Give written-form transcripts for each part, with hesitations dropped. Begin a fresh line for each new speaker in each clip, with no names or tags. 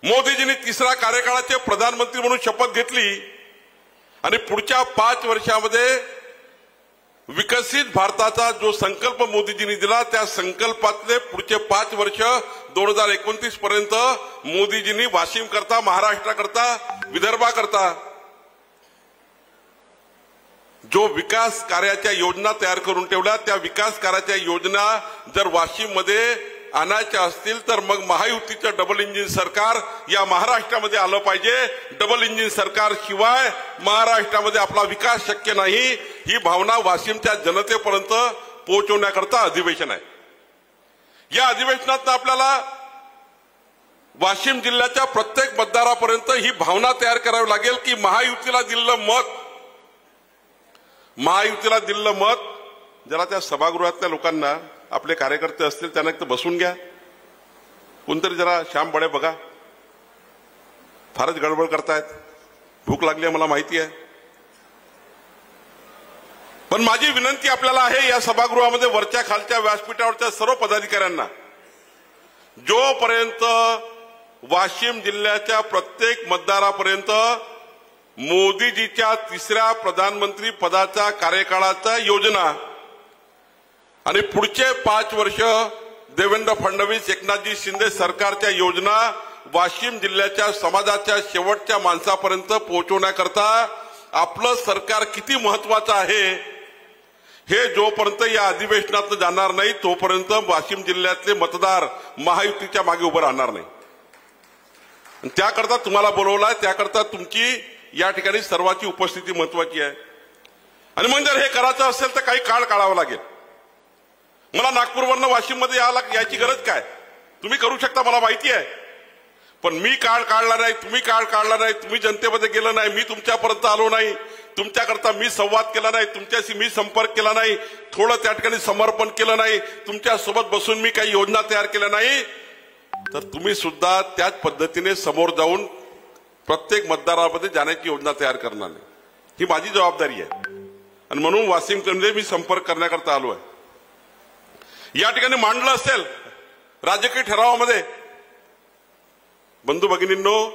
मोदीजींनी तिसऱ्या कार्यकाळाचे प्रधानमंत्री म्हणून शपथ घेतली आणि पुढच्या 5 वर्षामध्ये विकसित भारताचा जो संकल्प मोदीजींनी दिला त्या संकल्पातले पुढचे 5 वर्ष 2029 पर्यंत मोदीजींनी वाशिम करता, महाराष्ट्र करता, विदर्भा करता जो विकास कार्याच्या योजना तयार करून ठेवल्या त्या विकास कार्याच्या योजना जर वाशिम मध्ये आणायच्या असतील तर मग महायुतीचं डबल इंजिन सरकार या महाराष्ट्रामध्ये आलं पाहिजे। डबल इंजिन सरकार शिवाय महाराष्ट्रामध्ये आपला विकास शक्य नाही ही भावना वाशिमच्या जनतेपर्यंत पोहोचवण्याकरता अधिवेशन आहे। या अधिवेशनात आपल्याला वाशिम जिल्ह्याच्या प्रत्येक मतदारापर्यंत ही भावना तयार करावी लागेल की महायुतीला दिलेलं मत जरा त्या सभागृहातल्या लोकांना आपले कार्यकर्ते असतील त्यांना एक तर बसून घ्या, कोणतरी जरा श्याम बडे बघा, फारच गडबड करतायत, भूक लागली आहे मला माहिती आहे, पण माझी विनंती आपल्याला आहे या सभागृहामध्ये वरच्या खालच्या व्यासपीठावरच्या सर्व पदाधिकाऱ्यांना जोपर्यंत वाशिम जिल्ह्याच्या प्रत्येक मतदारापर्यंत मोदीजीच्या तिसऱ्या प्रधानमंत्री पदाच्या कार्यकाळाच्या योजना आणि पुढचे 5 वर्ष देवेंद्र फडणवीस एकनाथजी शिंदे सरकारच्या योजना वाशिम जिल्ह्याच्या समाजाच्या शेवटच्या माणसापर्यंत पोहोचवण्याकरता आपलं सरकार किती महत्वाचं आहे हे जोपर्यंत या अधिवेशनात जाणार नाही तोपर्यंत वाशिम जिल्ह्यातले मतदार महायुतीच्या मागे उभं राहणार नाही। त्याकरता तुम्हाला बोलवलाय, त्याकरता तुमची या ठिकाणी सर्वांची उपस्थिती महत्वाची आहे। आणि मग जर हे करायचं असेल तर काही काळ काढावा लागेल। मला नागपूरवरनं वाशिममध्ये यायची गरज काय, तुम्ही करू शकता मला माहिती आहे, पण मी काळ काढला नाही, तुम्ही काळ काढला नाही, तुम्ही जनतेमध्ये गेलं नाही, मी तुमच्यापर्यंत आलो नाही, तुमच्याकरता मी संवाद केला नाही, तुमच्याशी मी संपर्क केला नाही, थोडं त्या ठिकाणी समर्पण केलं नाही, तुमच्यासोबत बसून मी काही योजना तयार केल्या नाही, तर तुम्ही सुद्धा त्याच पद्धतीने समोर जाऊन प्रत्येक मतदारामध्ये जाण्याची योजना तयार करणार नाही, ही माझी जबाबदारी आहे। आणि म्हणून वाशिममध्ये मी संपर्क करण्याकरता आलो आहे। या ठिकाणी मांडलं असेल राजकीय ठरावामध्ये, बंधू भगिनींनो,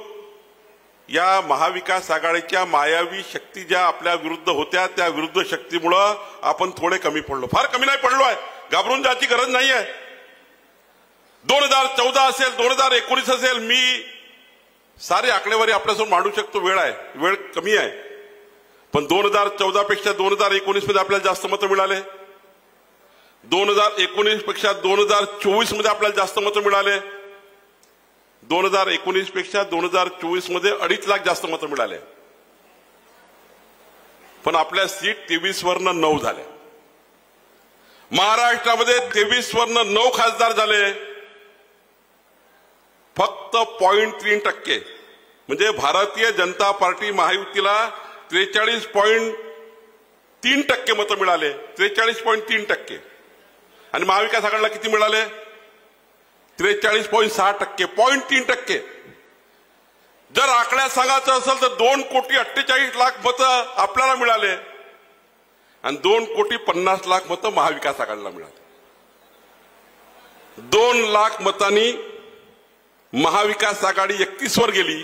या महाविकास आघाडीच्या मायावी शक्ती ज्या आपल्या विरुद्ध होत्या त्या विरुद्ध शक्तीमुळे आपण थोडे कमी पडलो, फार कमी नाही पडलो आहे, घाबरून जायची गरज नाही आहे। 2014 असेल, 2019 असेल, मी सारी आकडेवारी आपल्यासमोर मांडू शकतो, वेळ कमी आहे, पण 2014 पेक्षा 2019 मध्ये आपल्याला जास्त मतं मिळाले, 2019 पेक्षा 2024 मध्ये आपल्याला जास्त मतं मिळाले, 2019 पेक्षा 2024 मध्ये 2.5 लाख जास्त मतं मिळाले, पण आपल्या सीट 23 वरनं 9 झाल्या। महाराष्ट्रामध्ये 23 वरनं 9 खासदार झाले, फक्त 0.3%, म्हणजे भारतीय जनता पार्टी महायुतीला 43.3% मतं मिळाले, 43.3%, आणि महाविकास आघाडीला किती मिळाले, 43.6%, 0.3%। जर आकड्यात सांगायचं असेल तर 2,48,00,000 मतं आपल्याला मिळाले आणि 2,50,00,000 मतं महाविकास आघाडीला मिळाले। 2 लाख मतांनी महाविकास आघाडी 31 वर गेली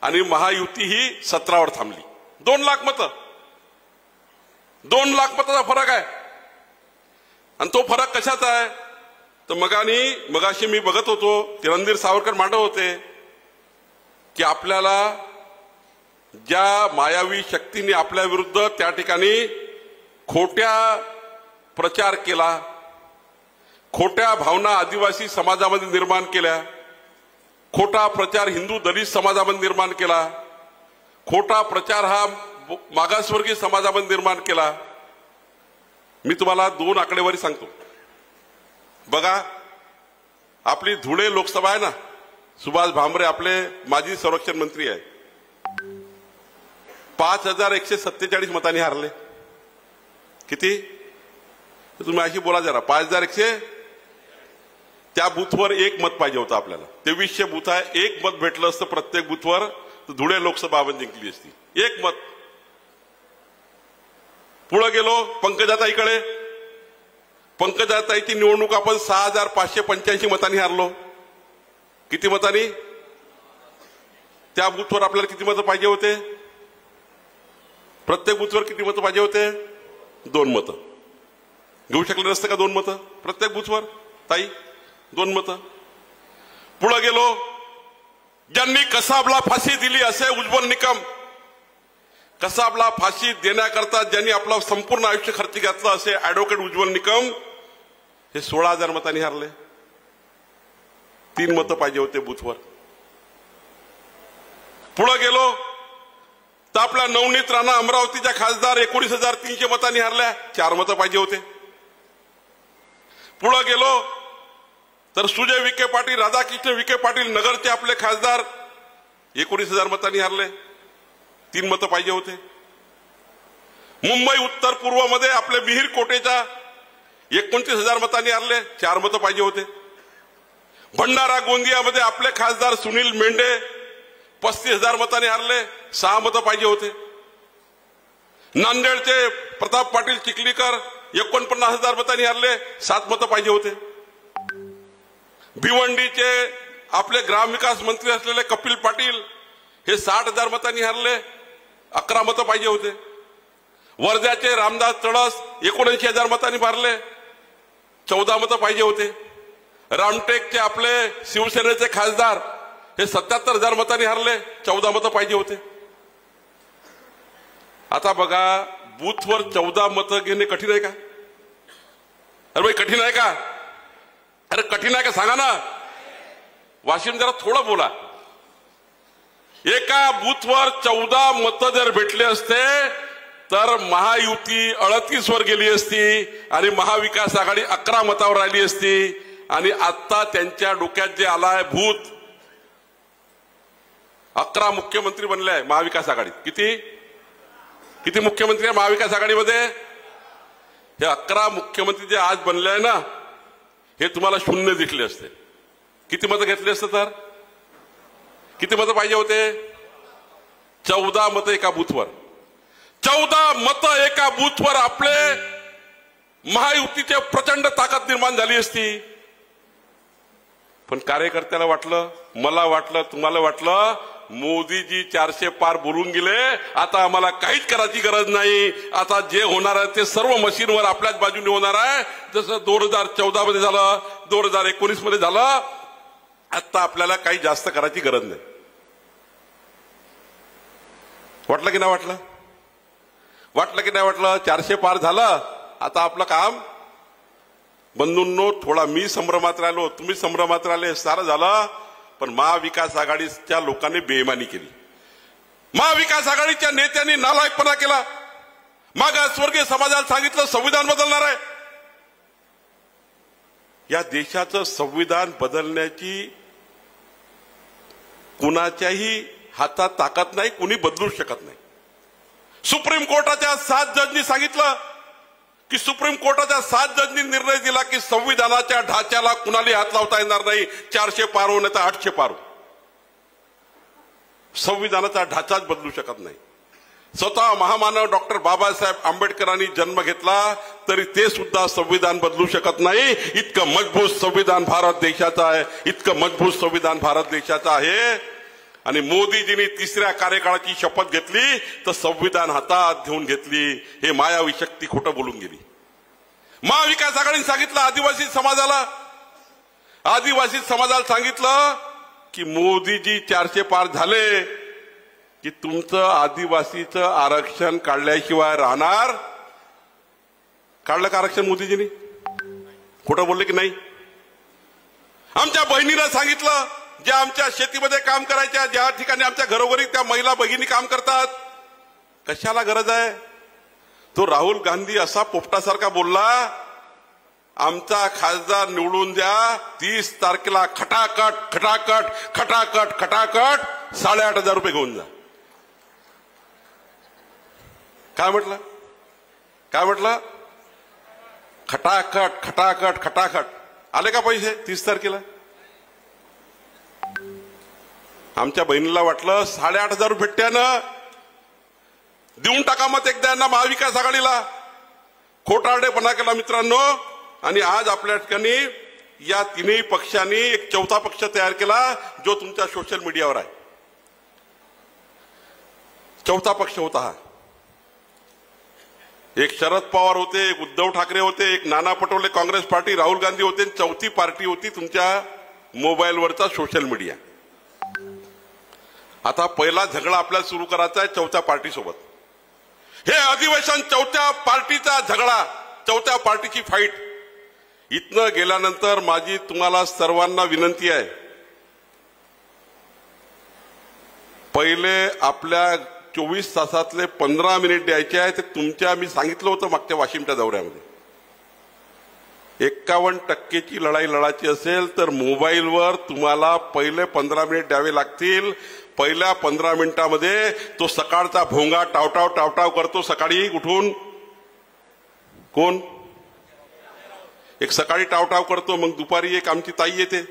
आणि महायुती ही 17 वर थांबली। 2 लाख मतं, 2 लाख मताचा फरक आहे। आणि तो फरक कशाचा आहे तर मगाशी मी बघत होतो, रणधीर सावरकर मांडत होते की आपल्याला ज्या मायावी शक्तीने आपल्या विरुद्ध त्या ठिकाणी खोट्या प्रचार केला, खोट्या भावना आदिवासी समाजामध्ये निर्माण केल्या, खोटा प्रचार हिंदू दलित समाजामध्ये निर्माण केला, खोटा प्रचार हा मागासवर्गीय समाजामध्ये निर्माण केला। मी तुम्हाला 2 आकडेवारी सांगतो बघा। आपली धुळे लोकसभा आहे ना, सुभाष भामरे आपले माजी संरक्षण मंत्री आहे, 5,147 मतांनी हारले। किती तुम्ही अशी बोला जरा, 5,100, त्या बूथवर 1 मत पाहिजे होतं आपल्याला, 2300 बूथ आहे, 1 मत भेटलं असतं प्रत्येक बूथवर तर धुळे लोकसभा आपण जिंकली असती, 1 मत। पुढे गेलो पंकजाताईकडे, पंकजाताईची निवडणूक आपण 6,585 मतांनी हारलो। किती मतांनी? त्या बूथवर आपल्याला किती मतं पाहिजे होते? प्रत्येक बूथवर किती मतं पाहिजे होते? 2 मतं. घेऊ शकले नसते का 2 मतं प्रत्येक बूथवर? ताई 2 मतं. पुढे गेलो, ज्यांनी कसाबला फाशी दिली असे उज्ज्वल निकम, कसाबला फाशी देण्याकरता ज्यांनी आपलं संपूर्ण आयुष्य खर्च घातलं असे ऍडव्होकेट उज्ज्वल निकम हे 16,000 मतांनी हारले. 3 मतं पाहिजे होते बूथवर. पुढे गेलो तर आपला नवनीत राणा अमरावतीच्या खासदार 19,300 मतांनी हारल्या. 4 मतं पाहिजे होते. पुढे गेलो तर सुजय विखे पाटील, राधाकृष्ण विखे पाटील नगरचे आपले खासदार 19,000 मतांनी हारले. 3 मतं पाहिजे होते. मुंबई उत्तर पूर्व मध्ये आपले मिहीर कोटेच्या 29,000 मतांनी हारले. 4 मतं पाहिजे होते. भंडारा गोंदियामध्ये आपले खासदार सुनील मेंढे 35,000 मतांनी हारले. 6 मतं पाहिजे होते. नांदेडचे प्रताप पाटील चिखलीकर 49,000 मतांनी हारले. 7 मतं पाहिजे होते. भिवंडीचे आपले ग्रामविकास मंत्री असलेले कपिल पाटील हे 60,000 मतांनी हारले. 11 मतं पाहिजे होते. वर्ध्याचे रामदास तडस 79,000 मतांनी हारले. 14 मतं पाहिजे होते. रामटेकचे आपले शिवसेनेचे खासदार हे 77,000 मतांनी हारले. 14 मतं पाहिजे होते. आता बघा, बूथवर 14 मतं घेणे कठीण आहे का? अरे भाई कठीण आहे का? अरे कठीण आहे का सांगा ना. वाशिम जरा थोडं बोला. एका बूथवर 14 मतं जर भेटले असते तर महायुती 38 वर गेली असती आणि महाविकास आघाडी 11 मतावर राहिली असती. आणि आता त्यांच्या डोक्यात जे आलाय भूत, 11 मुख्यमंत्री बनले आहे महाविकास आघाडीत. किती मुख्यमंत्री आहे महाविकास आघाडीमध्ये? हे 11 मुख्यमंत्री जे आज बनले आहे ना, हे तुम्हाला 0 दिसले असते. किती मतं घेतले असते तर? किती मतं पाहिजे होते? 14 मतं एका बूथवर. 14 मतं एका बूथवर आपले महायुतीचे प्रचंड ताकद निर्माण झाली असती. पण कार्यकर्त्याला वाटलं, मला वाटलं, तुम्हाला वाटलं मोदीजी 400 पार बोलून गेले, आता आम्हाला काहीच करायची गरज नाही. आता जे होणार आहे ते सर्व मशीनवर आपल्याच बाजूने होणार आहे. जसं 2014 मध्ये झालं, 2019 मध्ये झालं. आता आपल्याला काही जास्त करायची गरज नाही. वाटलं की नाही वाटलं? वाटलं की नाही वाटलं? 400 पार झालं. आता आपलं काम बंधूंनो, थोडा मी संभ्रमात राहिलो, तुम्ही संभ्रमात राहिले, सारं झालं. पण महाविकास आघाडीच्या लोकांनी बेईमानी केली. महाविकास आघाडीच्या नेत्यांनी नालायकपणा केला. मागासवर्गीय समाजाला सांगितलं संविधान बदलणार आहे. या देशाचं संविधान बदलण्याची कुणाच्याही हातात ताकद नाही, कुणी बदलू शकत नाही. सुप्रीम कोर्टाच्या 7 जजनी सांगितलं की सुप्रीम कोर्टाच्या 7 जजनी निर्णय दिला की संविधानाच्या ढाच्याला कुणाला हात लावता येणार नाही. 400 पार हो नाही तर 800 पार हो. संविधानाचा ढाचाच बदलू शकत नाही. स्वतः महामानव डॉक्टर बाबासाहेब आंबेडकरांनी जन्म घेतला तरी ते सुद्धा संविधान बदलू शकत नाही. इतकं मजबूत संविधान भारत देशाचं आहे. इतकं मजबूत संविधान भारत देशाचं आहे. आणि मोदीजींनी 3ऱ्या कार्यकाळाची शपथ घेतली तर संविधान हातात घेऊन घेतली. हे मायावी शक्ती खोटं बोलून गेली. महाविकास आघाडीने सांगितलं आदिवासी समाजाला सांगितलं की मोदीजी 400 पार झाले की तुमचं आदिवासीचं आरक्षण काढल्याशिवाय राहणार. काढलं का आरक्षण मोदीजींनी? खोटं बोलले की नाही? आमच्या बहिणीला सांगितलं, ज्या आमच्या शेतीमध्ये काम करायच्या, ज्या ठिकाणी आमच्या घरोघरी त्या महिला भगिनी काम करतात, कशाला गरज आहे? तो राहुल गांधी असा पोपटासारखा बोलला, आमचा खासदार निवडून द्या, 30 तारखेला खटाखट खटाखट खटाखट खटाखट 8,500 रुपये घेऊन जा. काय म्हटलं? खटाखट खटाखट खटाखट. आले का पैसे 30 तारखेला? आमच्या बहिणीला वाटलं 8,500 भेटत्यानं देऊन टाका मत एकदा यांना महाविकास आघाडीला. खोटारडेपणा केला मित्रांनो. आणि आज आपल्या ठिकाणी या 3ही पक्षांनी एक 4था पक्ष तयार केला जो तुमच्या सोशल मीडियावर आहे. चौथा पक्ष होता हा. एक शरद पवार होते, एक उद्धव ठाकरे होते, एक नाना पटोले काँग्रेस पार्टी, राहुल गांधी होते, चौथी पार्टी होती तुमच्या मोबाईलवरचा सोशल मीडिया. आता पहिला झगडा आपल्याला सुरू करायचा आहे चौथ्या पार्टी सोबत. हे अधिवेशन चौथ्या पार्टीचा झगडा, चौथ्या पार्टीची फाईट. इथनं गेल्यानंतर माझी तुम्हाला सर्वांना विनंती आहे, पहिले आपल्या 24 तासातले 15 मिनिट द्यायचे आहे. ते तुमच्या मी सांगितलं होतं मागच्या वाशिमच्या दौऱ्यामध्ये 51% लढाई लढायची असेल तर मोबाईलवर तुम्हाला पहिले 15 मिनिट द्यावे लागतील. पहिल्या 15 मिनिटामध्ये तो सकाळचा भोंगा टावटाव टावटाव करतो. सकाळी उठून कोण एक सकाळी टावटाव करतो, मग दुपारी एक आमची ताई येते,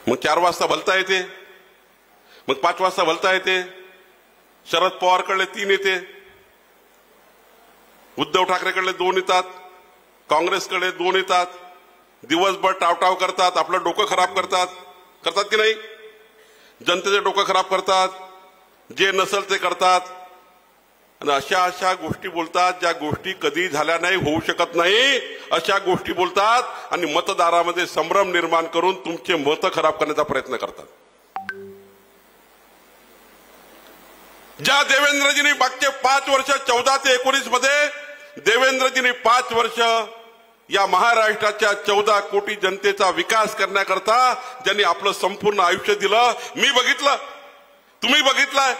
मग 4 वाजता भलता येते, मग 5 वाजता भलता येते. शरद पवारकडले 3 येते, उद्धव ठाकरेकडले 2 येतात, काँग्रेसकडे 2 येतात. दिवसभर टावटाव करतात, आपलं डोकं खराब करतात की नाही? जनतेचे डोकं खराब करतात, जे नसेल ते करतात आणि अशा गोष्टी बोलतात ज्या गोष्टी कधी झाल्या नाही, होऊ शकत नाही, अशा गोष्टी बोलतात आणि मतदारामध्ये संभ्रम निर्माण करून तुमचे मत खराब करण्याचा प्रयत्न करतात. ज्या देवेंद्रजींनी मागचे 5 वर्ष 14 ते 19 मध्ये देवेंद्रजींनी 5 वर्ष या महाराष्ट्राच्या 14 कोटी जनतेचा विकास करण्याकरता ज्यांनी आपलं संपूर्ण आयुष्य दिलं, मी बघितलं, तुम्ही बघितलाय.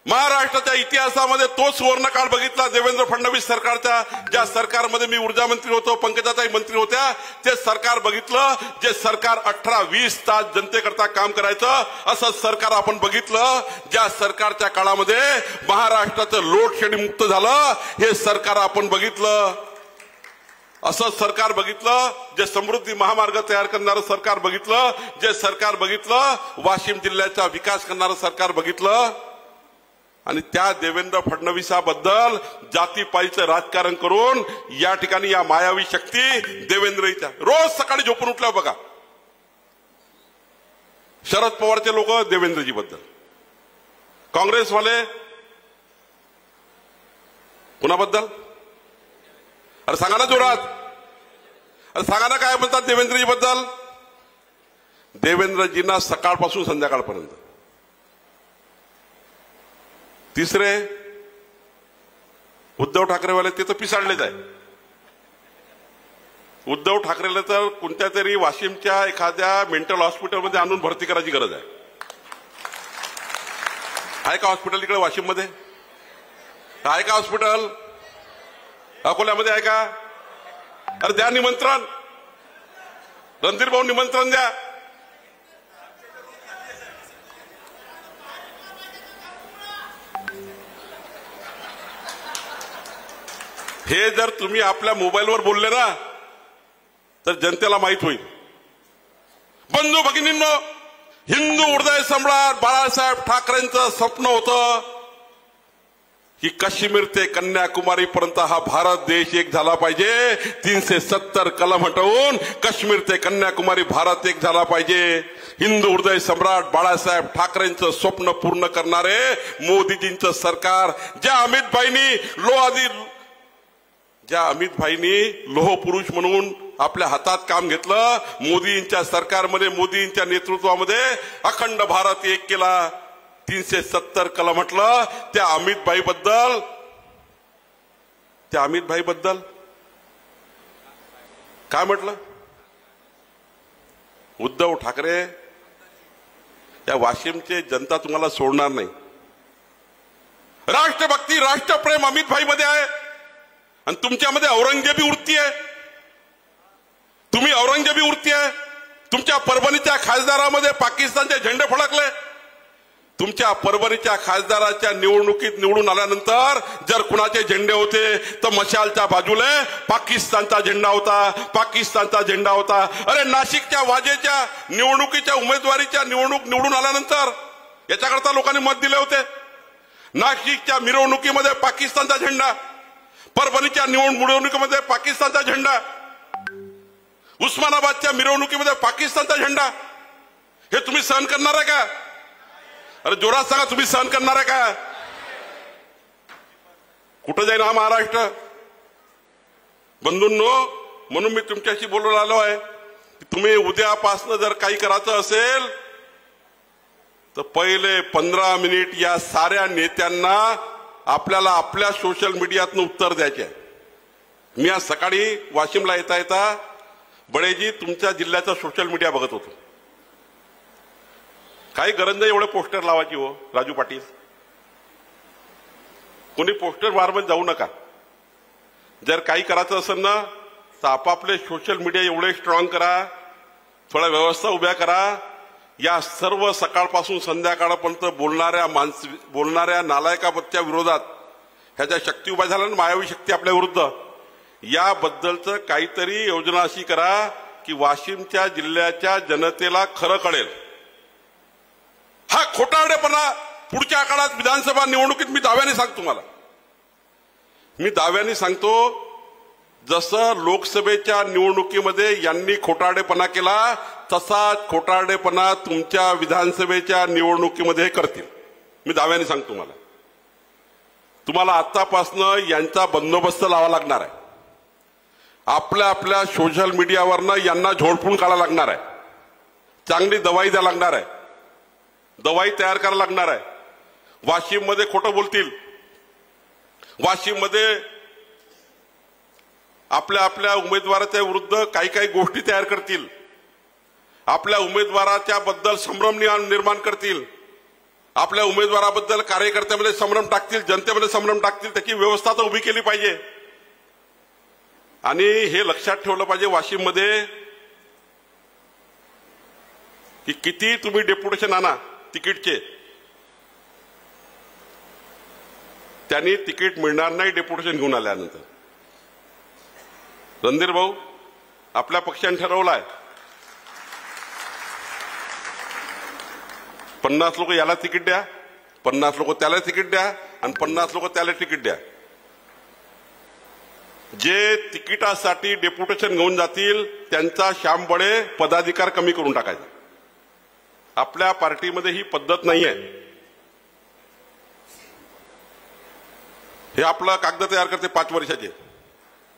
महाराष्ट्राच्या इतिहासामध्ये तो सुवर्णकाळ बघितला देवेंद्र फडणवीस सरकारच्या. ज्या सरकारमध्ये मी ऊर्जा मंत्री होतो, पंकजाताई मंत्री होत्या, ते सरकार बघितलं. जे सरकार 18-20 तास जनतेकरता काम करायचं, असं सरकार आपण बघितलं. ज्या सरकारच्या काळामध्ये महाराष्ट्राचं लोड शेडिंग मुक्त झालं, हे सरकार आपण बघितलं. असं सरकार बघितलं. जे समृद्धी महामार्ग तयार करणारं सरकार बघितलं. जे सरकार बघितलं वाशिम जिल्ह्याचा विकास करणारं सरकार बघितलं. आणि त्या देवेंद्र फडणवीसाबद्दल जातीपातीचं राजकारण करून या ठिकाणी या मायावी शक्ती देवेंद्रच्या रोज सकाळी झोपून उठल्या बघा, शरद पवारचे लोक देवेंद्रजी बद्दल, काँग्रेसवाले कुणाबद्दल? अरे सांगा ना जोरात, अरे सांगा ना काय म्हणतात देवेंद्रजी बद्दल. देवेंद्रजींना सकाळपासून संध्याकाळपर्यंत. तिसरे उद्धव ठाकरेवाले, ते तर पिसाळलेच आहे. उद्धव ठाकरेला तर कोणत्या तरी वाशिमच्या एखाद्या मेंटल हॉस्पिटलमध्ये आणून भरती करायची गरज आहे. आहे का हॉस्पिटल इकडे वाशिममध्ये? आहे का हॉस्पिटल? अकोल्यामध्ये आहे का? अरे द्या निमंत्रण, रणधीर भाऊ निमंत्रण द्या. हे जर तुम्ही आपल्या मोबाईलवर बोलले ना तर जनतेला माहित होईल. बंधू भगिनींनो, हिंदू हृदय सम्राट बाळासाहेब ठाकरेंचं स्वप्न होतं की काश्मीर ते कन्याकुमारी पर्यंत हा भारत देश एक झाला पाहिजे. 370 कलम हटवून काश्मीर ते कन्याकुमारी भारत एक झाला पाहिजे. हिंदू हृदय सम्राट बाळासाहेब ठाकरेंचं स्वप्न पूर्ण करणारे मोदीजींचं सरकार, ज्या अमित भाईंनी लोह पुरुष म्हणून आपल्या हातात काम घेतलं, मोदींच्या सरकारमध्ये, मोदींच्या नेतृत्वामध्ये अखंड भारत एक केला. 370 कलम म्हटलं. त्या अमित भाई बद्दल काय म्हटलं? उद्धव ठाकरे, या वाशिमचे जनता तुम्हाला सोडणार नाही. राष्ट्रभक्ती, राष्ट्रप्रेम अमित भाई मध्ये आहे आणि तुमच्यामध्ये औरंगजेबी वृत्ती आहे. तुम्ही औरंगजेबी वृत्ती आहे. तुमच्या परभणीच्या खासदारामध्ये पाकिस्तानचे झेंडे फडकले. तुमच्या परभणीच्या खासदाराच्या निवडणुकीत निवडून आल्यानंतर जर कुणाचे झेंडे होते तर मशालच्या बाजूला पाकिस्तानचा झेंडा होता, पाकिस्तानचा झेंडा होता. अरे नाशिकच्या वाजेच्या निवडणुकीच्या उमेदवारीच्या निवडून आल्यानंतर याच्याकरता लोकांनी मत दिले होते. नाशिकच्या मिरवणुकीमध्ये पाकिस्तानचा झेंडा, परभणीच्या निवडणुकीमध्ये पाकिस्तानचा झेंडा, उस्मानाबादच्या मिरवणुकीमध्ये पाकिस्तानचा झेंडा. हे तुम्ही सहन करणार आहे का? अरे जोरात सांगा, तुम्ही सहन करणार आहे का? कुठं जाईल हा महाराष्ट्र? बंधूंनो, म्हणून मी तुमच्याशी बोलून आलो आहे की तुम्ही उद्यापासून जर काही करायचं असेल तर पहिले 15 मिनिट या साऱ्या नेत्यांना आपल्याला आपल्या सोशल मीडियातून उत्तर द्यायचे आहे. मी आज सकाळी वाशिमला येता येता बळेजी तुमच्या जिल्ह्याचा सोशल मीडिया बघत होतो. काही गरज नाही एवढे पोस्टर लावायची हो राजू पाटील. कोणी पोस्टर वारमध्ये जाऊ नका. जर काही करायचं असेल ना तर आपापले सोशल मीडिया एवढे स्ट्रॉंग करा, थोड्या व्यवस्था उभ्या करा. या सर्व सकाळपासून संध्याकाळपर्यंत बोलणाऱ्या नालायकाच्या विरोधात ह्याच्या शक्ती उभ्या झाल्या ना, मायावी शक्ती आपल्या विरुद्ध. याबद्दलचं काहीतरी योजना अशी करा की वाशिमच्या जिल्ह्याच्या जनतेला खरं कळेल. हा खोटारडेपणा पुढच्या काळात विधानसभा निवडणुकीत मी दाव्याने सांगतो तुम्हाला. मी दाव्याने सांगतो, जसं लोकसभेच्या निवडणुकीमध्ये यांनी खोटारडेपणा केला तसाच खोटारडेपणा तुमच्या विधानसभेच्या निवडणुकीमध्ये करतील. मी दाव्याने सांगतो तुम्हाला. तुम्हाला आतापासून यांचा बंदोबस्त लावा लागणार आहे. आपल्या आपल्या सोशल मीडियावरनं यांना झोडपून काढायला लागणार आहे. चांगली दवाई द्यायला लागणार आहे. दवाई तयार करायला लागणार आहे. वाशिममध्ये खोटं बोलतील, वाशिममध्ये आपल्या आपल्या उमेदवाराच्या विरुद्ध काही काही गोष्टी तयार करतील, आपल्या उमेदवाराच्या बद्दल संभ्रम निर्माण करतील, आपल्या उमेदवाराबद्दल कार्यकर्त्यामध्ये संभ्रम टाकतील, जनतेमध्ये संभ्रम टाकतील. त्याची व्यवस्था तर उभी केली पाहिजे. आणि हे लक्षात ठेवलं पाहिजे वाशिममध्ये की किती तुम्ही डेप्युटेशन आणा तिकीटचे, त्यांनी तिकीट मिळणार नाही डेप्युटेशन घेऊन आल्यानंतर. रणधीर भाऊ, आपल्या पक्षाने ठरवलाय 50 लोक याला तिकीट द्या, 50 लोक त्याला तिकीट द्या आणि 50 लोक त्याला तिकीट द्या. जे तिकिटासाठी डेप्युटेशन घेऊन जातील त्यांचा श्यामबळे पदाधिकार कमी करून टाकायचा. आपल्या पार्टीमध्ये ही पद्धत नाहीये. हे आपला कागद तयार करते 5 वर्षाचे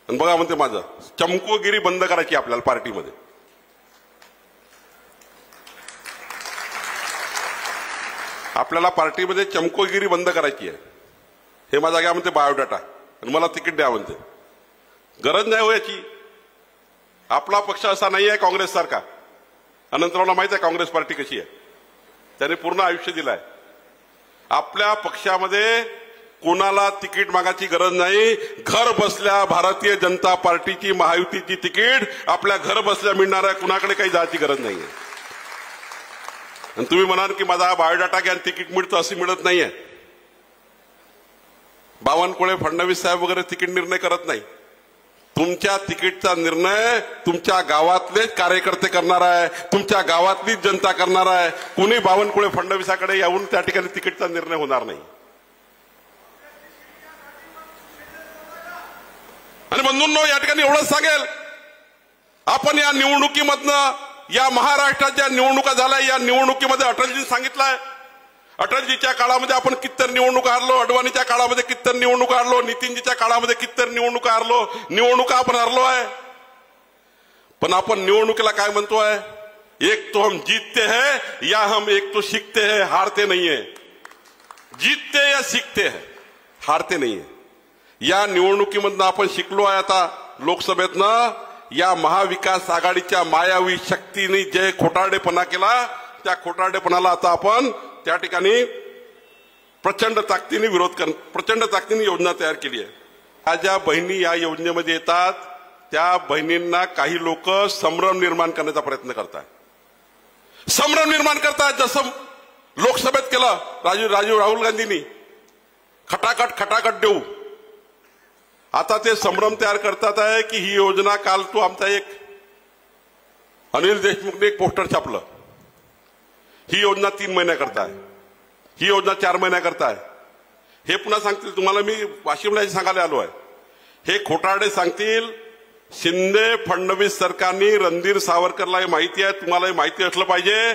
आणि बघा म्हणते माझं चमकोगिरी बंद करायची आपल्याला पार्टीमध्ये. आपल्याला पार्टीमध्ये चमकोगिरी बंद करायची आहे. हे माझा घ्या म्हणते बायोडाटा आणि मला तिकीट द्या म्हणते. गरज नाही हो याची. आपला पक्ष असा नाही आहे काँग्रेस सारखा. अनंतरावला माहित आहे काँग्रेस पार्टी कशी आहे. त्याने पूर्ण आयुष्य दिलंय. आपल्या पक्षामध्ये कोणाला तिकीट मागायची गरज नाही. घर बसल्या भारतीय जनता पार्टीची महायुतीची तिकीट आपल्या घर बसल्या मिळणार आहे. कुणाकडे काही जायची गरज नाहीये. आणि तुम्ही म्हणाल की माझा बायोडाटा घ्या तिकीट मिळतं, असं मिळत नाहीये. बावनकुळे फडणवीस साहेब वगैरे तिकीट निर्णय करत नाही. तुमच्या तिकीटचा निर्णय तुमच्या गावातलेच कार्यकर्ते करणार आहे, तुमच्या गावातलीच जनता करणार आहे. कुणी बावनकुळे फडणवीसाकडे येऊन त्या ठिकाणी तिकीटचा निर्णय होणार नाही. आणि बंधूंनो, या ठिकाणी एवढंच सांगेल, आपण या निवडणुकीमधनं, या महाराष्ट्राच्या निवडणुका झाल्या, या निवडणुकीमध्ये अटलजींनी सांगितलंय, अटलजीच्या काळामध्ये आपण कित्तर निवडणुका हरलो, अडवाणीच्या काळामध्ये कित्तर निवडणुका हरलो, नितीनजीच्या काळामध्ये कित्तर निवडणुका हरलो. निवडणुका आपण हरलो आहे. पण आपण निवडणुकीला काय म्हणतोय? एक तो हम जीतते हैं या हम एक तो सीखते हैं, हारते नहीं है. जीतते या सीखते हैं, हारते नहीं है. या निवडणुकीमधनं आपण शिकलो आहे. आता लोकसभेतनं या महाविकास आघाडीच्या मायावी शक्तीने जे खोटारडेपणा केला, त्या खोटारडेपणाला आता आपण त्या ठिकाणी प्रचंड ताकदीने प्रचंड ताकदीने योजना तयार केली आहे. ज्या बहिणी या योजनेमध्ये येतात त्या बहिणींना काही लोक संभ्रम निर्माण करण्याचा प्रयत्न करतात. संभ्रम निर्माण करतात. जसं लोकसभेत केलं राहुल गांधींनी, खटाखट देऊ. आता ते संभ्रम तयार करतात आहे की ही योजना, काल तो आमचा एक अनिल देशमुखने एक पोस्टर छापलं, ही योजना 3 महिन्याकरता आहे, ही योजना 4 महिन्याकरता आहे. हे पुन्हा सांगतील. तुम्हाला मी वाशिमला सांगायला आलो आहे. हे खोटारडे सांगतील शिंदे फडणवीस सरकारने रणधीर सावरकरला माहिती आहे, तुम्हाला माहिती असलं पाहिजे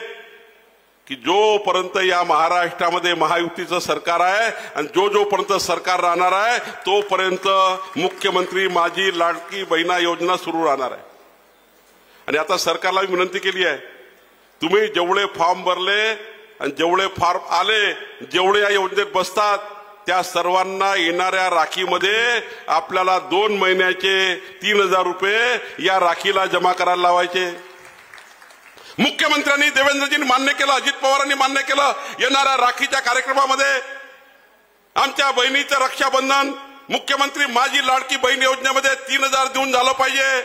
की जोपर्यंत या महाराष्ट्रामध्ये महायुतीचं सरकार आहे आणि जोपर्यंत सरकार राहणार आहे तोपर्यंत मुख्यमंत्री माझी लाडकी बहिणा योजना सुरू राहणार आहे। आणि आता सरकारला विनंती केली आहे, तुम्ही जेवढे फॉर्म भरले आणि जेवढे फॉर्म आले, जेवढे या योजनेत बसतात त्या सर्वांना येणाऱ्या राखीमध्ये आपल्याला 2 महिन्याचे 3000 रुपये या राखीला जमा करायला लावायचे। मुख्यमंत्र्यांनी देवेंद्रजींनी मान्य केलं, अजित पवारांनी मान्य केलं, येणाऱ्या राखीच्या कार्यक्रमामध्ये आमच्या बहिणीचं रक्षाबंधन मुख्यमंत्री माझी लाडकी बहीण योजनेमध्ये 3000 देऊन झालं पाहिजे।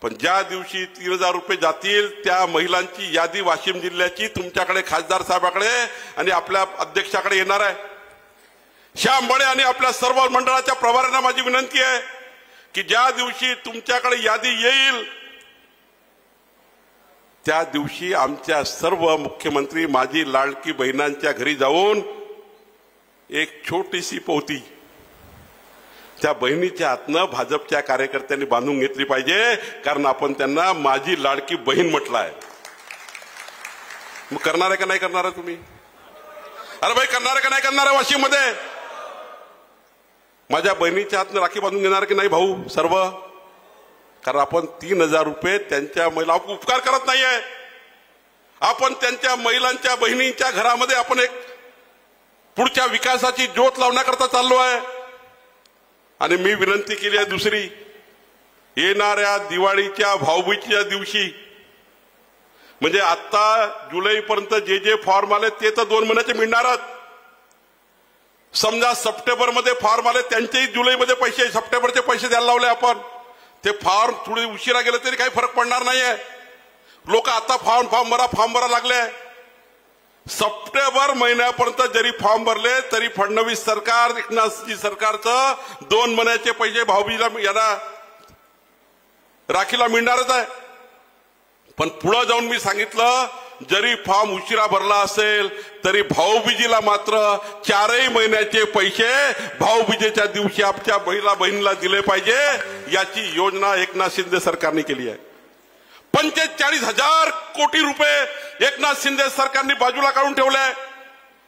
पण ज्या दिवशी 3000 रुपये जातील त्या महिलांची यादी वाशिम जिल्ह्याची तुमच्याकडे खासदार साहेबाकडे आणि आपल्या अध्यक्षाकडे येणार आहे। श्याम बळे आणि आपल्या सर्व मंडळाच्या प्रभाऱ्यांना माझी विनंती आहे की ज्या दिवशी तुमच्याकडे यादी येईल त्या दिवशी आमच्या सर्व मुख्यमंत्री माझी लाडकी बहिणांच्या घरी जाऊन एक छोटीशी पोथी त्या बहिणीच्या हातनं भाजपच्या कार्यकर्त्यांनी बांधून घेतली पाहिजे, कारण आपण त्यांना माझी लाडकी बहीण म्हटलं आहे। मग करणार आहे का नाही करणार आहे तुम्ही? अरे भाई करणार आहे का नाही करणार आहे? वाशिम मध्ये माझ्या बहिणीच्या हातनं राखी बांधून घेणार की नाही भाऊ सर्व? कारण आपण 3000 रुपये त्यांच्या महिला उपकार करत नाहीये, आपण त्यांच्या महिलांच्या बहिणींच्या घरामध्ये आपण एक पुढच्या विकासाची ज्योत लावण्याकरता चाललो आहे। आणि मी विनंती केली आहे दुसरी, येणाऱ्या दिवाळीच्या भाऊबीजेच्या दिवशी म्हणजे आता जुलैपर्यंत जे फॉर्म आले ते तर 2 महिन्याचे मिळणारच। समजा सप्टेंबर मध्ये फॉर्म आले त्यांचेही जुलैमध्ये पैसे सप्टेंबरचे पैसे द्यायला लावले आपण, ते फॉर्म थोडे उशिरा गेले तरी काही फरक पडणार नाहीये। लोक आता फॉर्म भरा लागले। सप्टेंबर महिन्यापर्यंत जरी फॉर्म भरले तरी फडणवीस सरकार एकनाथजी सरकारचं 2 महिन्याचे पैसे भाऊबीजेला याला राखीला मिळणारच आहे। पण पुढे जाऊन मी सांगितलं जरी फॉर्म उशिरा भरला असेल तरी भाऊबीजेला मात्र 4 महिन्याचे पैसे भाऊबीजेच्या दिवशी आमच्या बहिणीला दिले पाहिजे, याची योजना एकनाथ शिंदे सरकारने केली आहे। 45,000 कोटी रुपये एकनाथ शिंदे सरकारने बाजूला काढून ठेवले,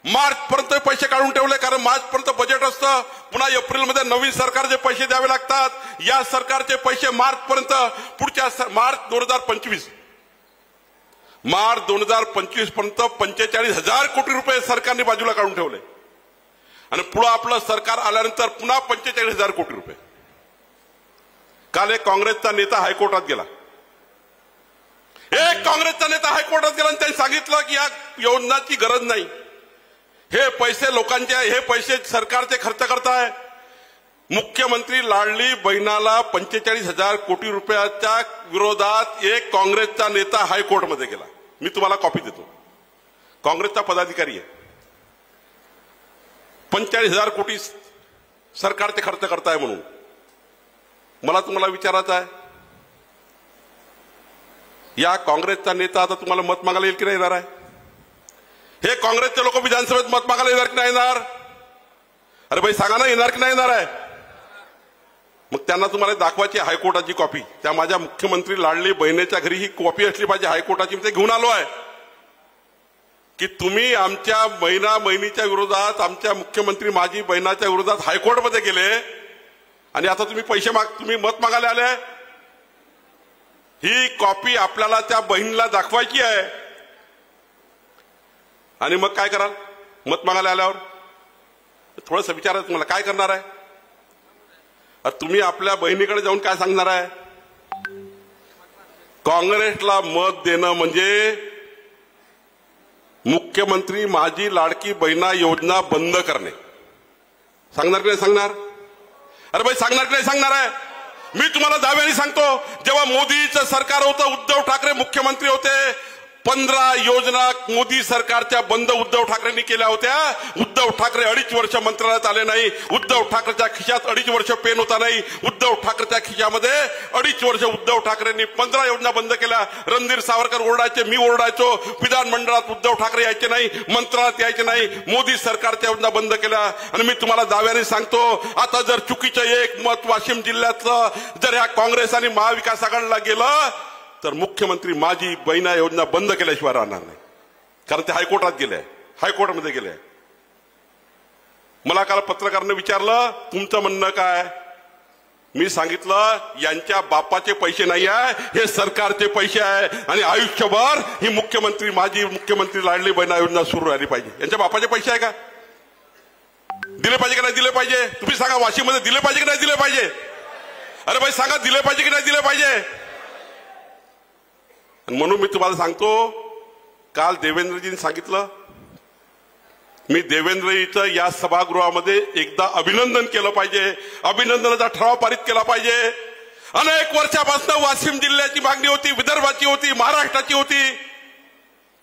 मार्च पर्यंत पैसे काढून ठेवले, कारण मार्च पर्यंत बजेट असतं, पुन्हा एप्रिल मध्ये नवीन सरकारचे पैसे द्यावे लागतात। या सरकारचे पैसे मार्च पर्यंत पुढच्या मार्च 2025 पर्यंत 45,000 कोटी रुपये सरकारने बाजूला काढून ठेवले आणि पुढे आपलं सरकार आल्यानंतर पुन्हा 45,000 कोटी रुपये। काल एक काँग्रेसचा नेता हायकोर्टात गेला, एक काँग्रेसचा नेता हायकोर्टात गेला आणि त्यांनी सांगितलं की या योजनाची गरज नाही, हे पैसे लोकांचे, हे पैसे सरकारचे खर्च करताय। मुख्यमंत्री लाडली बहिणाला 45,000 कोटी रुपयाच्या विरोधात एक काँग्रेसचा नेता हायकोर्टमध्ये गेला। मी तुम्हाला कॉपी देतो, काँग्रेसचा पदाधिकारी आहे। 45,000 कोटी सरकारचे खर्च करताय म्हणून मला तुम्हाला विचारायचं आहे, या काँग्रेसचा नेता आता तुम्हाला मत मागायला येईल की नाही येणार आहे? हे काँग्रेसचे लोक विधानसभेत मत मागायला येणार की नाही येणार? अरे भाई सांगा ना, येणार की नाही येणार आहे? मग त्यांना तुम्हाला दाखवायची हायकोर्टाची कॉपी, त्या माझ्या मुख्यमंत्री लाडली बहिणीच्या घरी ही कॉपी असली पाहिजे हायकोर्टाची। मी ते घेऊन आलो आहे की तुम्ही आमच्या बहिणीच्या विरोधात, आमच्या मुख्यमंत्री माझी बहिणाच्या विरोधात हायकोर्टमध्ये गेले आणि आता तुम्ही मत मागायला आले। ही कॉपी आपल्याला त्या बहिणीला दाखवायची आहे आणि मग काय कराल? मत मागायला आल्यावर थोडंसं विचारा तुम्हाला काय करणार आहे? तुम्ही आपल्या बहिणीकडे जाऊन काय सांगणार आहे? काँग्रेसला मत देणं म्हणजे मुख्यमंत्री माझी लाडकी बहिणा योजना बंद करणे। सांगणार की नाही सांगणार? अरे भाई सांगणार की नाही सांगणार आहे? मी तुम्हाला दाव्याने सांगतो, जेव्हा मोदीचं सरकार होतं, उद्धव ठाकरे मुख्यमंत्री होते, 15 योजना मोदी सरकारच्या बंद उद्धव ठाकरेंनी केल्या होत्या। उद्धव ठाकरे 2.5 वर्ष मंत्रालयात आले नाही, उद्धव ठाकरेच्या खिशात 2.5 वर्ष पेन होता नाही, उद्धव ठाकरेच्या खिशामध्ये 2.5 वर्ष उद्धव ठाकरेंनी 15 योजना बंद केल्या। रणधीर सावरकर ओरडायचे, मी ओरडायचो, विधानमंडळात उद्धव ठाकरे यायचे नाही, मंत्रालयात यायचे नाही, मोदी सरकारच्या योजना बंद केल्या। आणि मी तुम्हाला दाव्याने सांगतो, आता जर चुकीचं एक मत वाशिम जिल्ह्यातलं जर या काँग्रेस आणि महाविकास आघाडीला गेलं तर मुख्यमंत्री माझी बहिणा योजना बंद केल्याशिवाय राहणार नाही। कारण ते हायकोर्टात गेले, हायकोर्टामध्ये गेले. मला काल पत्रकारांनी विचारलं तुमचं म्हणणं काय. मी सांगितलं यांच्या बापाचे पैसे नाही आहे, हे सरकारचे पैसे आहे आणि आयुष्यभर ही माजी मुख्यमंत्री लाडली बहिणा योजना सुरू राहिली पाहिजे. यांच्या बापाचे पैसे आहे का? दिले पाहिजे की नाही दिले पाहिजे? तुम्ही सांगा, वाशीमध्ये दिले पाहिजे की नाही दिले पाहिजे? अरे भाई सांगा, दिले पाहिजे की नाही दिले पाहिजे? म्हणून मी तुम्हाला सांगतो, काल देवेंद्रजींनी सांगितलं, मी देवेंद्रजींचं या सभागृहामध्ये एकदा अभिनंदन केलं पाहिजे, अभिनंदनाचा ठराव पारित केला पाहिजे. अनेक वर्षापासून वाशिम जिल्ह्याची मागणी होती, विदर्भाची होती, महाराष्ट्राची होती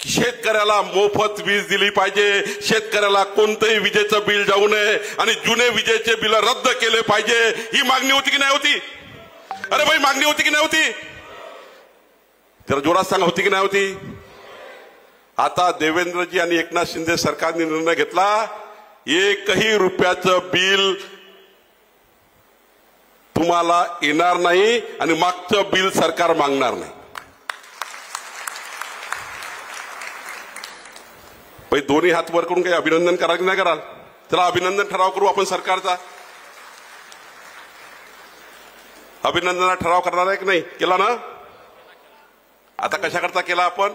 की शेतकऱ्याला मोफत वीज दिली पाहिजे, शेतकऱ्याला कोणतंही विजेचं बिल जाऊ नये आणि जुने विजेचे बिल रद्द केले पाहिजे. ही मागणी होती की नाही होती? अरे भाई मागणी होती की नाही होती? जरा जोरात सांगा, होती की नाही होती? आता देवेंद्रजी आणि एकनाथ शिंदे सरकारने निर्णय घेतला, एकही रुपयाचं बिल तुम्हाला येणार नाही आणि मागचं बिल सरकार मागणार नाही. पण दोन्ही हात वर करून काही अभिनंदन करा की नाही कराल? चला अभिनंदन ठराव करू आपण सरकारचा. अभिनंदनाचा ठराव करणार आहे की नाही? केला ना? आता कशाकरता केला आपण?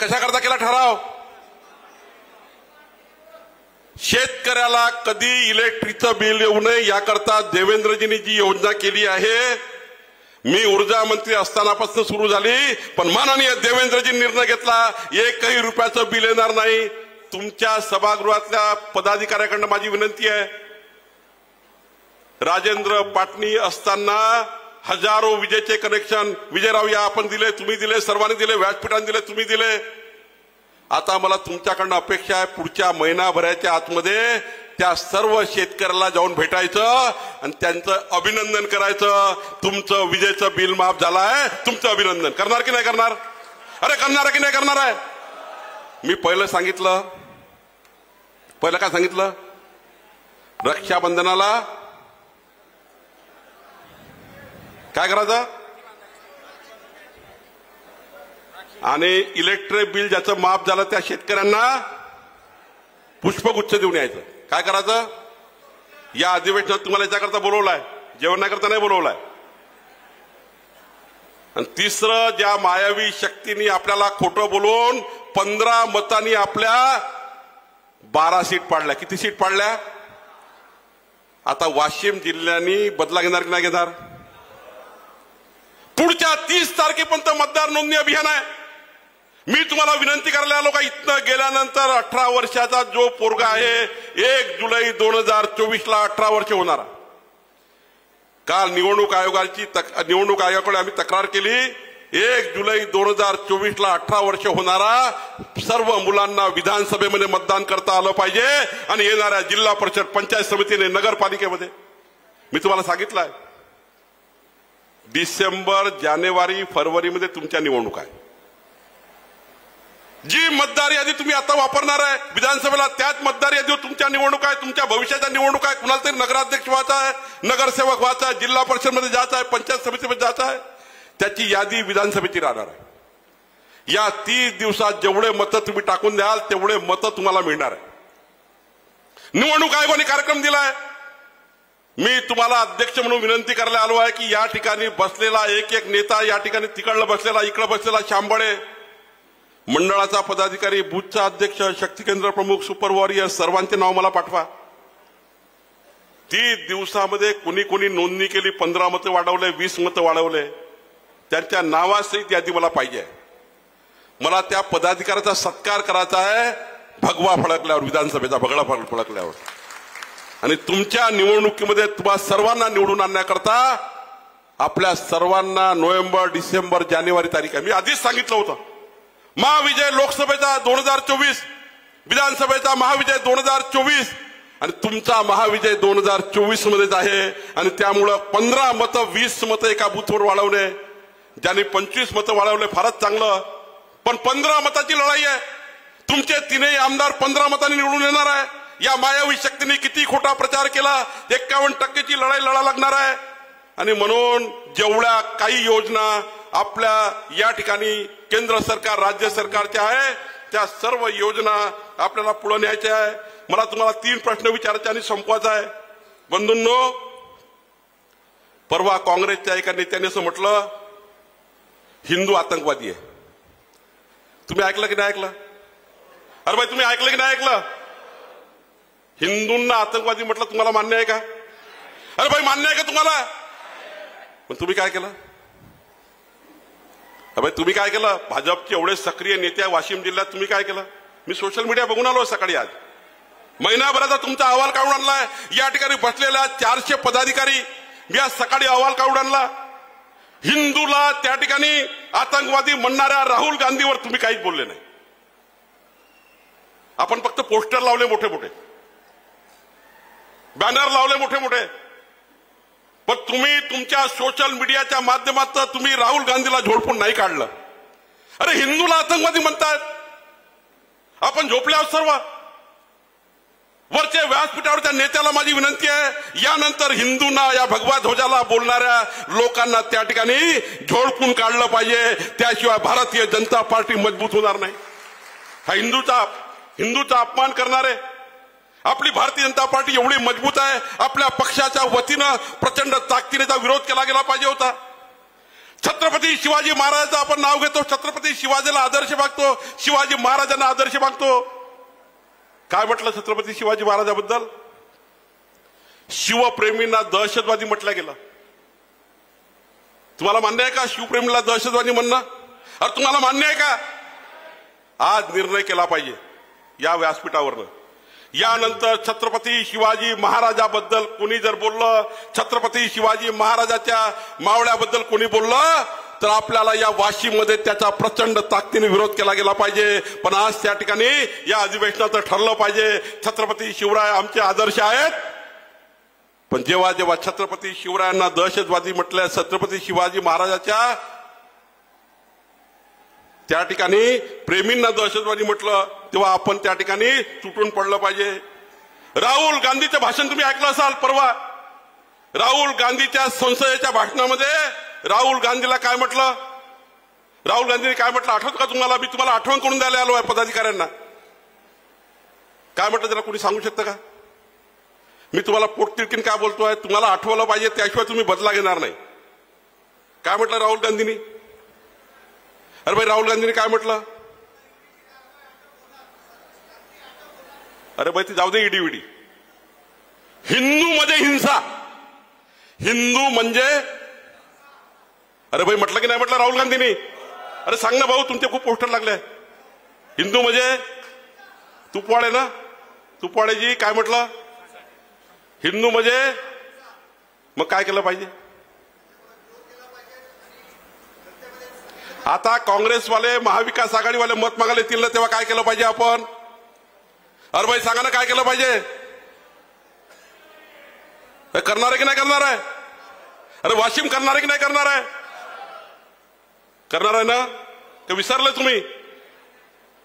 कशाकरता केला ठराव? शेतकऱ्याला कधी इलेक्ट्रिकचं बिल येऊ नये याकरता देवेंद्रजींनी जी योजना केली आहे, मी ऊर्जा मंत्री असतानापासून सुरू झाली, पण माननीय देवेंद्रजींनी निर्णय घेतला एकही रुपयाचं बिल येणार नाही. तुमच्या सभागृहातल्या पदाधिकाऱ्याकडनं माझी विनंती आहे, राजेंद्र पाटणी असताना हजारो विजेचे कनेक्शन विजयराव या आपण दिले, तुम्ही दिले, सर्वांनी दिले, व्यासपीठाने दिले, तुम्ही दिले. आता मला तुमच्याकडनं अपेक्षा आहे पुढच्या महिनाभराच्या आतमध्ये त्या सर्व शेतकऱ्याला जाऊन भेटायचं आणि त्यांचं अभिनंदन करायचं. तुमचं विजेचं बिल माफ झालं आहे, तुमचं अभिनंदन करणार की नाही करणार? अरे करणार आहे की नाही करणार आहे? मी पहिलं सांगितलं, पहिलं काय सांगितलं? रक्षाबंधनाला काय करायचं आणि इलेक्ट्रिक बिल ज्याचं माफ झालं त्या शेतकऱ्यांना पुष्पगुच्छ देऊन यायचं. काय करायचं? या अधिवेशनात तुम्हाला याच्याकरता बोलवलाय, जेवणाकरता नाही बोलवलाय. आणि तिसरं, ज्या मायावी शक्तीने आपल्याला खोटं बोलून 15 मतांनी आपल्या 12 सीट पाडल्या. किती सीट पाडल्या? आता वाशिम जिल्ह्याने बदला घेणार की नाही घेणार? पुढच्या 30 तारखेपर्यंत मतदार नोंदणी अभियान आहे. मी तुम्हाला विनंती करायला आलो का, इथनं गेल्यानंतर 18 वर्षाचा जो पोरगा आहे 1 जुलै 2024ला 18 वर्ष होणार. काल निवडणूक आयोगाकडे आम्ही तक्रार केली, 1 जुलै 2024ला 18 वर्ष होणारा सर्व मुलांना विधानसभेमध्ये मतदान करता आलं पाहिजे आणि येणाऱ्या जिल्हा परिषद, पंचायत समितीने, नगरपालिकेमध्ये. मी तुम्हाला सांगितलं आहे, डिसेंबर, जानेवारी, फरवरीमध्ये तुमच्या निवडणूक आहे. जी मतदार यादी तुम्ही आता वापरणार आहे विधानसभेला, त्याच मतदार यादीवर तुमच्या निवडणूक आहे, तुमच्या भविष्याच्या निवडणूक आहे. कुणाला तरी नगराध्यक्ष व्हायचा आहे, नगरसेवक व्हायचा आहे, जिल्हा परिषदमध्ये जायचं आहे, पंचायत समितीमध्ये जायचं आहे, त्याची यादी विधानसभेची राहणार आहे. या 30 दिवसात जेवढे मतं तुम्ही टाकून द्याल तेवढे मतं तुम्हाला मिळणार आहे. निवडणूक आयोगाने कार्यक्रम दिलाय. मी तुम्हाला अध्यक्ष म्हणून विनंती करायला आलो आहे की या ठिकाणी बसलेला एक एक नेता, या ठिकाणी तिकडला बसलेला, इकडे बसलेला शांबळे, मंडळाचा पदाधिकारी, बूथचा अध्यक्ष, शक्ती केंद्र प्रमुख, सुपर वॉरियर, सर्वांचे नाव मला पाठवा. 30 दिवसामध्ये कोणी कोणी नोंदणी केली, 15 मतं वाढवले, 20 मतं वाढवले, त्यांच्या नावासहित यादी मला पाहिजे. मला त्या पदाधिकाऱ्याचा सत्कार करायचा आहे भगवा फडकल्यावर, विधानसभेचा भगवा फडकल्यावर. आणि तुमच्या निवडणुकीमध्ये तुम्हाला सर्वांना निवडून आणण्याकरता आपल्या सर्वांना नोव्हेंबर, डिसेंबर, जानेवारी तारीख आहे. मी आधीच सांगितलं होतं, महाविजय लोकसभेचा 2024, विधानसभेचा महाविजय 2024 आणि तुमचा महाविजय 2024 मध्येच आहे. आणि त्यामुळं 15 मतं, 20 मतं एका बूथवर वाढवले, ज्यांनी 25 मतं वाढवले फारच चांगलं, पण 15 मताची लढाई आहे. तुमचे तीनही आमदार 15 मतांनी निवडून येणार आहे. या मायावी शक्तीने किती खोटा प्रचार केला, 51% लढाई लढा लागणार आहे. आणि म्हणून जेवढ्या काही योजना आपल्या या ठिकाणी केंद्र सरकार राज्य सरकारच्या आहे त्या सर्व योजना आपल्याला पुढे न्यायच्या आहे। मला तुम्हाला 3 प्रश्न विचारायचे आणि संपवायचा आहे। बंधूंनो, परवा काँग्रेसच्या एका नेत्याने असं म्हटलं हिंदू आतंकवादी आहे। तुम्ही ऐकलं की नाही ऐकलं? अरे भाई तुम्ही ऐकलं की नाही ऐकलं? हिंदूंना आतंकवादी म्हटलं तुम्हाला मान्य आहे का? अरे भाई मान्य आहे का तुम्हाला? पण तुम्ही काय केलं? अरे तुम्ही काय केलं? भाजपचे एवढे सक्रिय नेते वाशिम जिल्ह्यात तुम्ही काय केलं? मी सोशल मीडिया बघून आलो सकाळी, आज महिनाभराचा तुमचा अहवाल काढून आणलाय। या ठिकाणी बसलेल्या 400 पदाधिकारी मी आज सकाळी अहवाल काढून आणला। हिंदूला त्या ठिकाणी आतंकवादी म्हणणाऱ्या राहुल गांधीवर तुम्ही काहीच बोलले नाही। आपण फक्त पोस्टर लावले मोठे मोठे, बॅनर लावले मोठे मोठे, पण तुम्ही तुमच्या सोशल मीडियाच्या माध्यमातून तुम्ही राहुल गांधीला झोडपून नाही काढलं। अरे हिंदूला आतंकवादी म्हणतात, आपण झोपले आहोत सर्व। वरच्या व्यासपीठावरच्या नेत्याला माझी विनंती आहे, यानंतर हिंदूंना या भगवा ध्वजाला बोलणाऱ्या लोकांना त्या ठिकाणी झोडपून काढलं पाहिजे, त्याशिवाय भारतीय जनता पार्टी मजबूत होणार नाही। हा हिंदूचा अपमान करणारे, आपली भारतीय जनता पार्टी एवढी मजबूत आहे, आपल्या पक्षाच्या वतीनं प्रचंड ताकदीने विरोध केला गेला पाहिजे होता। छत्रपती शिवाजी महाराजांचं आपण नाव घेतो, छत्रपती शिवाजीला आदर्श मागतो, शिवाजी महाराजांना आदर्श मागतो। काय म्हटलं छत्रपती शिवाजी महाराजांबद्दल? शिवप्रेमींना दहशतवादी म्हटलं गेलं। तुम्हाला मान्य आहे का शिवप्रेमीला दहशतवादी म्हणणं? अरे तुम्हाला मान्य आहे का? आज निर्णय केला पाहिजे या व्यासपीठावरनं। यानंतर छत्रपती शिवाजी महाराजाबद्दल कोणी जर बोललं, छत्रपती शिवाजी महाराजाच्या मावळ्याबद्दल कोणी बोललं, तर आपल्याला या वाशिममध्ये त्याचा प्रचंड ताकदीने विरोध केला गेला पाहिजे। पण आज त्या ठिकाणी या अधिवेशनाचं ठरलं पाहिजे छत्रपती शिवराय आमचे आदर्श आहेत। पण जेव्हा जेव्हा छत्रपती शिवरायांना दहशतवादी म्हटलं, छत्रपती शिवाजी महाराजाच्या त्या ठिकाणी प्रेमींना दहशतवादी म्हटलं, तेव्हा आपण त्या ठिकाणी तुटून पडलं पाहिजे। राहुल गांधीचं भाषण तुम्ही ऐकलं असाल परवा। राहुल गांधीच्या संसदेच्या भाषणामध्ये राहुल गांधीला काय म्हटलं? राहुल गांधीने काय म्हटलं आठवतं का तुम्हाला? मी तुम्हाला आठवण करून द्यायला आलो आहे पदाधिकाऱ्यांना। काय म्हटलं जरा कोणी सांगू शकतं का? मी तुम्हाला पोटतिडकीन काय बोलतोय, तुम्हाला आठवलं पाहिजे, त्याशिवाय तुम्ही बदला घेणार नाही। काय म्हटलं राहुल गांधींनी? अरे भाई राहुल गांधीने काय म्हटलं? अरे भाई ती जाऊ दे ईडी विडी। हिंदू मध्ये हिंसा, हिंदू म्हणजे, अरे भाई म्हटलं की नाही म्हटलं राहुल गांधींनी? अरे सांग ना भाऊ, तुमचे खूप पोस्टर लागले। हिंदू म्हणजे तुपवाडे ना, तुपवाडेजी काय म्हटलं? हिंदू म्हणजे मग काय केलं पाहिजे? आता काँग्रेसवाले महाविकास आघाडीवाले मत मागायला येतील ना, तेव्हा काय केलं पाहिजे आपण? अरे भाई सांगा ना काय केलं पाहिजे? करणार आहे की नाही करणार आहे? अरे वाशिम करणार आहे की नाही करणार आहे? करणार आहे ना? ते विसरले तुम्ही?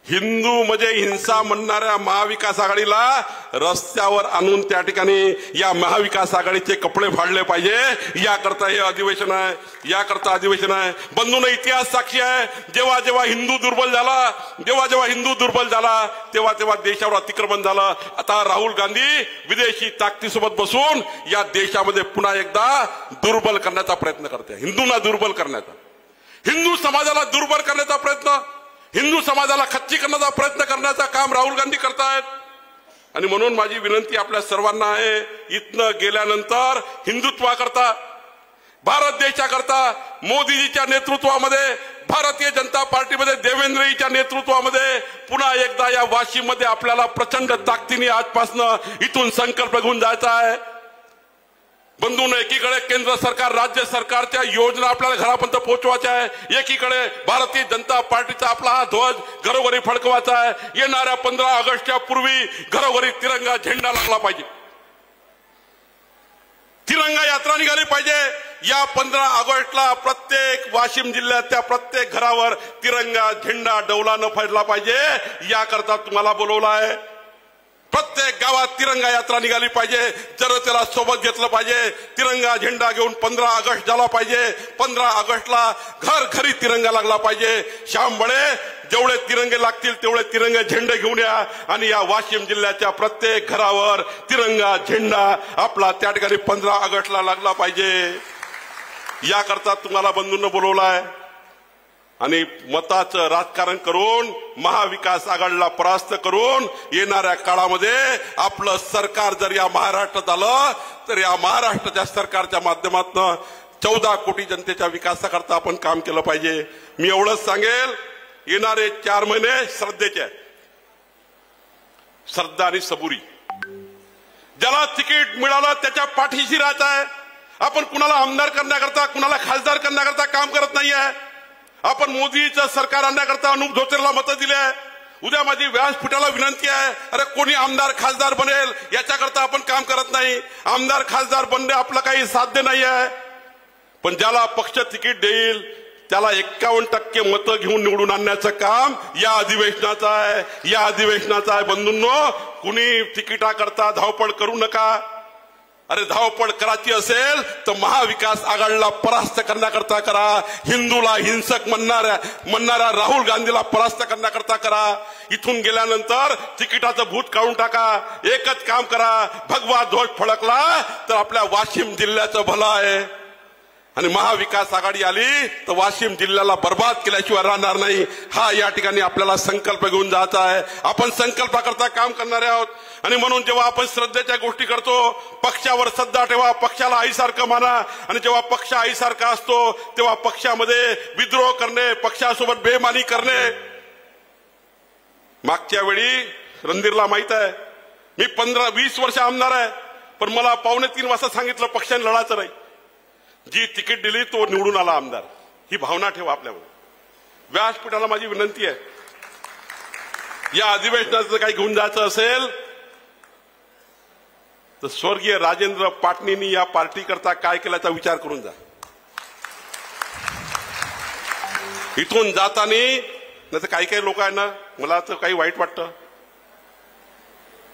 हिंदू म्हणजे हिंसा म्हणणाऱ्या महाविकास आघाडीला रस्त्यावर आणून त्या ठिकाणी या महाविकास आघाडीचे कपडे फाडले पाहिजे। याकरता हे अधिवेशन आहे, याकरता अधिवेशन आहे। बंधूंनो, इतिहास साक्षी आहे, जेव्हा जेव्हा हिंदू दुर्बल झाला, तेव्हा तेव्हा देशावर अतिक्रमण झालं। आता राहुल गांधी विदेशी ताकदीसोबत बसून या देशामध्ये पुन्हा एकदा दुर्बल करण्याचा प्रयत्न करते, हिंदूंना दुर्बल करण्याचा, हिंदू समाजाला दुर्बल करण्याचा प्रयत्न, हिंदू समाजाला खच्ची करण्याचा प्रयत्न करण्याचा काम राहुल गांधी करतायत। आणि म्हणून माझी विनंती आपल्या सर्वांना आहे, इथनं गेल्यानंतर हिंदुत्वाकरता, भारत देशाकरता मोदीजीच्या नेतृत्वामध्ये, भारतीय जनता पार्टीमध्ये देवेंद्रजीच्या नेतृत्वामध्ये पुन्हा एकदा या वाशिममध्ये आपल्याला प्रचंड ताकदीने आजपासून इथून संकल्प घेऊन जायचा आहे। बंधूंनो, एकीकडे केंद्र सरकार राज्य सरकारच्या योजना आपल्याला घरापर्यंत पोहोचवायच्या आहे, एकीकडे भारतीय जनता पार्टीचा आपला हा ध्वज घरोघरी फडकवायचा आहे। येणाऱ्या 15 ऑगस्टच्या पूर्वी घरोघरी तिरंगा झेंडा लागला पाहिजे, तिरंगा यात्रा निघाली पाहिजे। या 15 ऑगस्टला प्रत्येक वाशिम जिल्ह्यातल्या प्रत्येक घरावर तिरंगा झेंडा डौलानं फडला पाहिजे। याकरता तुम्हाला बोलवलं आहे। प्रत्येक गावात तिरंगा यात्रा निघाली पाहिजे, जनतेला सोबत घेतलं पाहिजे, तिरंगा झेंडा घेऊन 15 ऑगस्ट झाला पाहिजे, 15 ऑगस्टला घर घरी तिरंगा लागला पाहिजे. श्याम बळे जेवढे तिरंगे लागतील तेवढे तिरंगे झेंडे घेऊन या आणि या वाशिम जिल्ह्याच्या प्रत्येक घरावर तिरंगा झेंडा आपला त्या ठिकाणी 15 ऑगस्टला लागला पाहिजे. याकरता तुम्हाला बंधूंना बोलवलाय आणि मताचं राजकारण करून महाविकास आघाडीला परास्त करून येणाऱ्या काळामध्ये आपलं सरकार जर या महाराष्ट्रात आलं तर या महाराष्ट्राच्या सरकारच्या माध्यमातून 14 कोटी जनतेच्या विकासाकरता आपण काम केलं पाहिजे. मी एवढंच सांगेल, येणारे 4 महिने श्रद्धेचे, श्रद्धा आणि सबुरी. ज्याला तिकीट मिळालं त्याच्या पाठीशी राहायचं आहे. आपण कुणाला आमदार करण्याकरता, कुणाला खासदार करण्याकरता काम करत नाहीये. आपण मोदीचं सरकार आणण्याकरता अनुप धोत्रेला मतं दिले. उद्या माझी व्यासपीठाला विनंती आहे, अरे कोणी आमदार खासदार बनेल याच्याकरता आपण काम करत नाही. आमदार खासदार बनणे आपलं काही साध्य नाही आहे. पण ज्याला पक्ष तिकीट देईल त्याला 51% मतं घेऊन निवडून आणण्याचं काम या अधिवेशनाचं आहे. या अधिवेशनाचं आहे. बंधूंनो, कुणी तिकिटाकरता धावपळ करू नका. अरे धावपळ करायची असेल तर महाविकास आघाडीला परास्त करण्याकरता करा. हिंदूला हिंसक म्हणणाऱ्या राहुल गांधीला परास्त करण्याकरता करा. इथून गेल्यानंतर तिकिटाचं भूत काढून टाका. एकच काम करा, भगवा ध्वज फडकला तर आपल्या वाशिम जिल्ह्याचं भलं आहे. आणि महाविकास आघाडी आली तर वाशिम जिल्ह्याला बर्बाद केल्याशिवाय राहणार नाही. हा या ठिकाणी आपल्याला संकल्प घेऊन जायचा आहे. आपण संकल्पाकरता काम करणारे आहोत. आणि म्हणून जेव्हा आपण श्रद्धेच्या गोष्टी करतो, पक्षावर श्रद्धा ठेवा, पक्षाला आईसारखं माना. आणि जेव्हा पक्ष आईसारखा असतो तेव्हा पक्षामध्ये विद्रोह करणे, पक्षासोबत बेईमानी करणे. मागच्या वेळी रणधीरला माहित आहे, मी 15-20 वर्ष आमदार आहे, पण मला 2:45 वाजता सांगितलं पक्षाने लढायचं नाही. जी तिकीट दिली तो निवडून आला आमदार. ही भावना ठेवा आपल्यावर. व्यासपीठाला माझी विनंती आहे, या अधिवेशनाचं काही घेऊन जायचं असेल तर स्वर्गीय राजेंद्र पाटणींनी या पार्टी करता काय केल्याचा विचार करून जा. इथून जाताना नाही तर काही लोक आहे ना, मला तर काही वाईट वाटतं,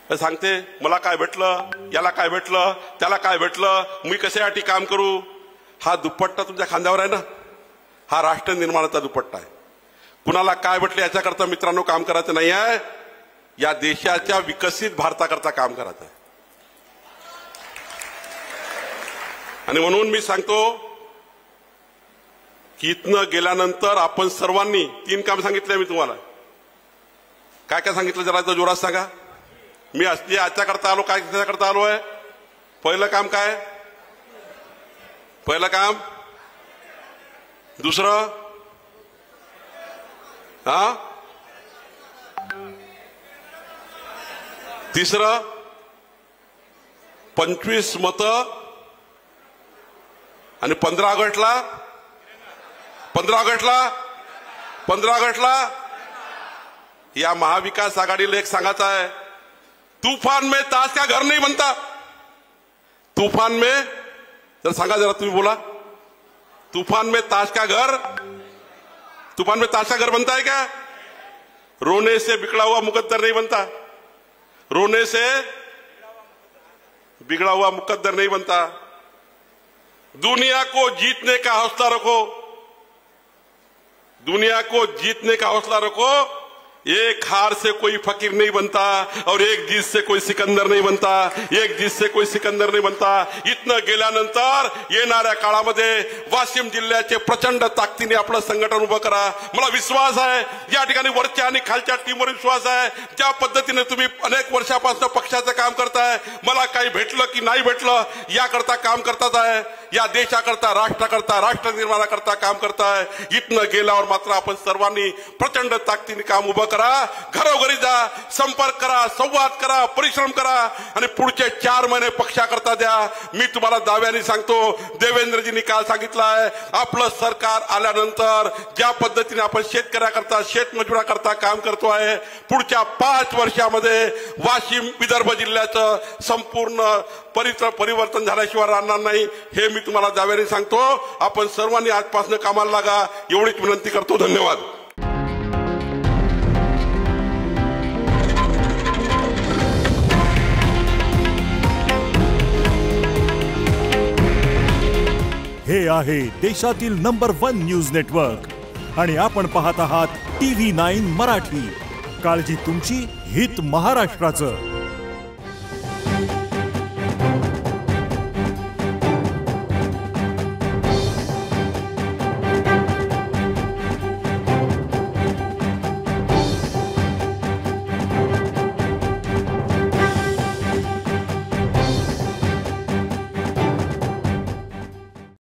सांगते मला काय भेटलं, याला काय भेटलं, त्याला काय भेटलं, मी कशासाठी काम करू. हा दुपट्टा तुमच्या खांद्यावर आहे ना, हा राष्ट्र निर्माणाचा दुपट्टा आहे. कुणाला काय भेटलं याच्याकरता मित्रांनो काम करायचं नाही आहे. या देशाच्या विकसित भारताकरता काम करायचं आहे. आणि म्हणून मी सांगतो की इथनं गेल्यानंतर आपण सर्वांनी 3 काम सांगितले. मी तुम्हाला काय काय सांगितलं जरा जोरात सांगा. मी याच्याकरता आलो, काय त्याच्याकरता आलो आहे. पहिलं काम काय, पहिलं काम, दुसरं तिसरं 25 मतं आणि 15 ऑगस्टला या महाविकास आघाडीला एक सांगायचं आहे, तूफान में ताश का घर नहीं बनता. तूफान में जरा सांगा, जरा तुम्ही बोला. तूफान में ताश का घर बनता है क्या? रोने से बिगड़ा हुआ मुकद्दर नहीं बनता. रोने से बिगड़ा हुआ मुकद्दर नहीं बनता. दुनिया को जीतने का हौसला रखो. दुनिया को जीतने का हौसला रखो. एक हार से कोई फकीर नहीं बनता और एक जीत से कोई सिकंदर नहीं बनता. एक जीत से कोई सिकंदर नहीं बनता. इथनं गेल्यानंतर येणाऱ्या काळामध्ये वाशिम जिल्ह्याचे प्रचंड ताकदीने आपलं संघटन उभं करा. मला विश्वास आहे, या ठिकाणी वरच्या आणि खालच्या टीमवर विश्वास आहे. ज्या पद्धतीने तुम्ही अनेक वर्षापासून पक्षाचं काम करताय, मला काही भेटलं की नाही भेटलं याकरता काम करतात आहे. या देशाकरता, राष्ट्राकरता, राष्ट्र निर्माणाकरता काम करताय. इथनं गेल्यावर मात्र आपण सर्वांनी प्रचंड ताकदीने काम उभं करा. घरोघरी जा, संपर्क करा, संवाद करा, परिश्रम करा आणि पुढचे 4 महिने पक्षाकरता द्या. मी तुम्हाला दाव्याने सांगतो, देवेंद्रजींनी काल सांगितलं आहे, आपलं सरकार आल्यानंतर ज्या पद्धतीने आपण शेतकऱ्याकरता, शेतमजुराकरता काम करतो आहे, पुढच्या 5 वर्षामध्ये वाशिम विदर्भ जिल्ह्याचं संपूर्ण परिवर्तन झाल्याशिवाय राहणार नाही. हे मी तुम्हाला दाव्याने सांगतो. आपण सर्वांनी आजपासून कामाला लागा, एवढीच विनंती करतो. धन्यवाद.
हे आहे देशातील नंबर 1 न्यूज नेटवर्क आणि आपण पाहत आहात TV9 मराठी. काळजी तुमची, हित महाराष्ट्राचं.